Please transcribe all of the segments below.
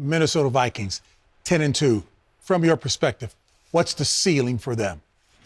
Minnesota Vikings, 10-2. From your perspective, what's the ceiling for them?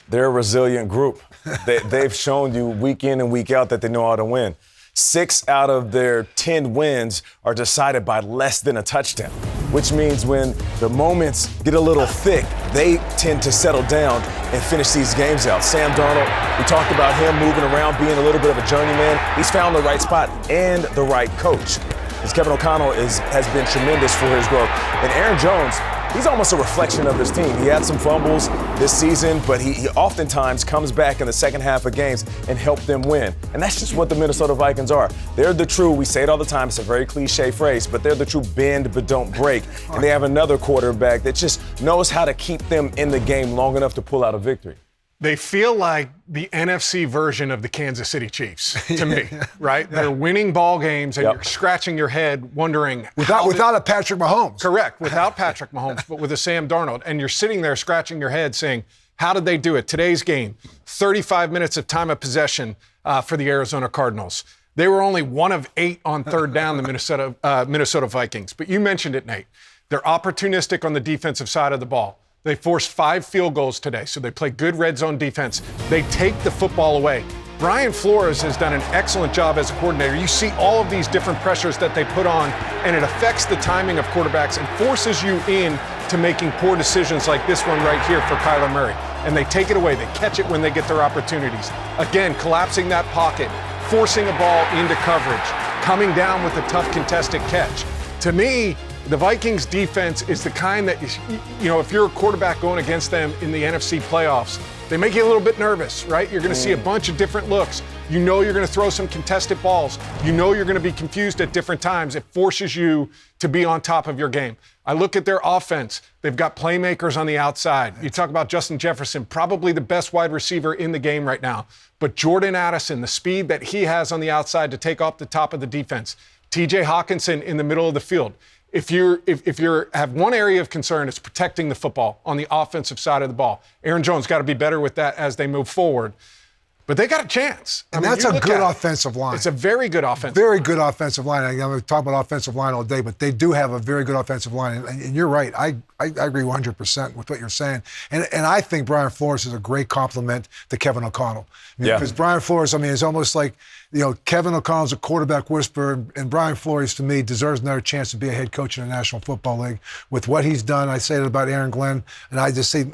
They're a resilient group. They've shown you week in and week out that they know how to win. 6 out of their 10 wins are decided by less than a touchdown, which means when the moments get a little thick, they tend to settle down and finish these games out. Sam Darnold, we talked about him moving around, being a little bit of a journeyman. He's found the right spot and the right coach. As Kevin O'Connell has been tremendous for his growth. And Aaron Jones, he's almost a reflection of his team. He had some fumbles this season, but he oftentimes comes back in the second half of games and help them win. And that's just what the Minnesota Vikings are. They're the true, we say it all the time, it's a very cliche phrase, but they're the true bend but don't break. And they have another quarterback that just knows how to keep them in the game long enough to pull out a victory. They feel like the NFC version of the Kansas City Chiefs to me, right? They're winning ball games, and you're scratching your head wondering without a Patrick Mahomes. Correct, without Patrick Mahomes, but with a Sam Darnold. And you're sitting there scratching your head saying, how did they do it? Today's game, 35 minutes of time of possession for the Arizona Cardinals. They were only 1 of 8 on third down, the Minnesota Vikings. But you mentioned it, Nate. They're opportunistic on the defensive side of the ball. They forced 5 field goals today, so they play good red zone defense. They take the football away. Brian Flores has done an excellent job as a coordinator. You see all of these different pressures that they put on, and it affects the timing of quarterbacks and forces you in to making poor decisions like this one right here for Kyler Murray. And they take it away. They catch it when they get their opportunities. Again, collapsing that pocket, forcing a ball into coverage, coming down with a tough contested catch. To me, the Vikings defense is the kind that, if you're a quarterback going against them in the NFC playoffs, they make you a little bit nervous, right? You're going to see a bunch of different looks. You know you're going to throw some contested balls. You know you're going to be confused at different times. It forces you to be on top of your game. I look at their offense. They've got playmakers on the outside. You talk about Justin Jefferson, probably the best wide receiver in the game right now. But Jordan Addison, the speed that he has on the outside to take off the top of the defense. TJ Hawkinson in the middle of the field. If you have one area of concern, it's protecting the football on the offensive side of the ball. Aaron Jones got to be better with that as they move forward. But they got a chance. And that's a good offensive line. It's a very good offensive line. Very good offensive line. I'm going to talk about offensive line all day, but they do have a very good offensive line. And you're right. I agree 100% with what you're saying. And I think Brian Flores is a great compliment to Kevin O'Connell. Because Brian Flores, it's almost like, Kevin O'Connell's a quarterback whisperer, and Brian Flores, to me, deserves another chance to be a head coach in the National Football League. With what he's done, I say it about Aaron Glenn, and I just say,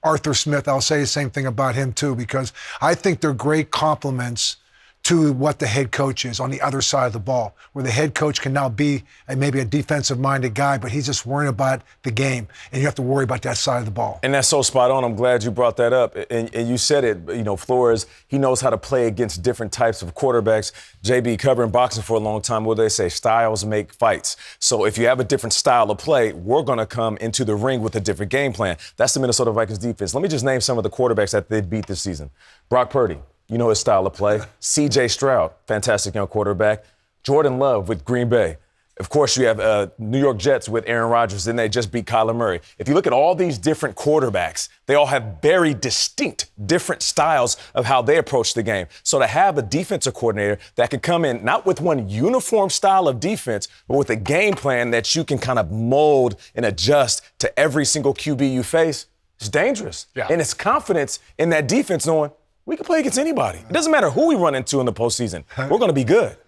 Arthur Smith, I'll say the same thing about him too, because I think they're great compliments to what the head coach is on the other side of the ball, where the head coach can now be maybe a defensive-minded guy, but he's just worrying about the game, and you have to worry about that side of the ball. And that's so spot on. I'm glad you brought that up. And you said it, Flores, he knows how to play against different types of quarterbacks. JB, covering boxing for a long time, what do they say? Styles make fights. So if you have a different style of play, we're going to come into the ring with a different game plan. That's the Minnesota Vikings defense. Let me just name some of the quarterbacks that they beat this season. Brock Purdy. You know his style of play. C.J. Stroud, fantastic young quarterback. Jordan Love with Green Bay. Of course, you have New York Jets with Aaron Rodgers, and they just beat Kyler Murray. If you look at all these different quarterbacks, they all have very distinct, different styles of how they approach the game. So to have a defensive coordinator that can come in not with one uniform style of defense, but with a game plan that you can kind of mold and adjust to every single QB you face, it's dangerous. Yeah. And it's confidence in that defense knowing, we can play against anybody. It doesn't matter who we run into in the postseason. We're going to be good.